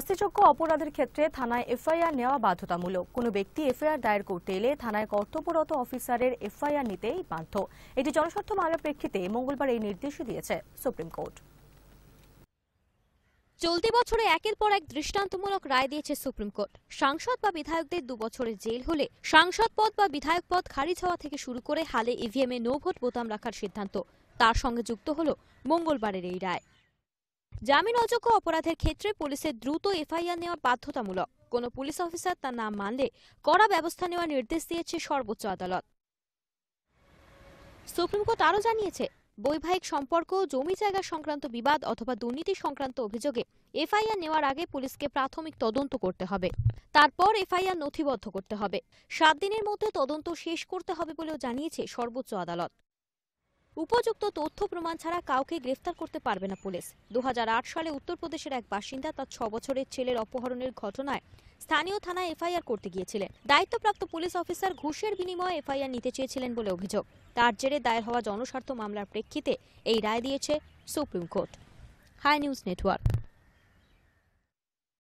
শাস্তিযোগ্য অপরাধের ক্ষেত্রে থানায় এফআইআর নেওয়া বাধ্যতামূলক। কোনো ব্যক্তি এফআইআর দায়ের করতে এলে থানায় কর্তব্যরত অফিসারের এফআইআর নিতেই বাধ্য। এটি জনস্বার্থ মামলার প্রেক্ষিতে মঙ্গলবার এই নির্দেশ দিয়েছে সুপ্রিম কোর্ট। চলতি বছরে একের পর এক দৃষ্টান্তমূলক রায় দিয়েছে সুপ্রিম কোর্ট। সাংসদ বা বিধায়কদের 2 বছরের জেল হলে সাংসদ পদ বা বিধায়ক পদ খারিজ হওয়া থেকে শুরু করে হালে ইভিএমে নো ভোট বোতাম রাখার সিদ্ধান্ত, তার সঙ্গে যুক্ত হল মঙ্গলবারের এই রায়। জামিন অযোগ্য অপরাধের ক্ষেত্রে পুলিশের দ্রুত এফআইআর নেওয়া বাধ্যতামূলক। কোনো পুলিশ অফিসার তার নাম মানলে কড়া ব্যবস্থা নেওয়ার নির্দেশ দিয়েছে সর্বোচ্চ আদালত। সুপ্রিম কোর্ট আরও জানিয়েছে, বৈবাহিক সম্পর্ক, জমি জায়গা সংক্রান্ত বিবাদ অথবা দুর্নীতি সংক্রান্ত অভিযোগে এফআইআর নেওয়ার আগে পুলিশকে প্রাথমিক তদন্ত করতে হবে। তারপর এফআইআর নথিবদ্ধ করতে হবে। 7 দিনের মধ্যে তদন্ত শেষ করতে হবে বলেও জানিয়েছে সর্বোচ্চ আদালত। উপযুক্ত তথ্য প্রমাণ ছাড়া কাউকে গ্রেফতার করতে পারবে না পুলিশ। 2008 সালে উত্তরপ্রদেশের এক বাসিন্দা তার 6 বছরের ছেলের অপহরণের ঘটনায় স্থানীয় থানায় এফআইআর করতে গিয়েছিলেন। দায়িত্বপ্রাপ্ত পুলিশ অফিসার ঘুষের বিনিময়ে এফআইআর নিতে চেয়েছিলেন বলে অভিযোগ। তার জেরে দায়ের হওয়া জনস্বার্থ মামলার প্রেক্ষিতে এই রায় দিয়েছে supreme court. Hi news network.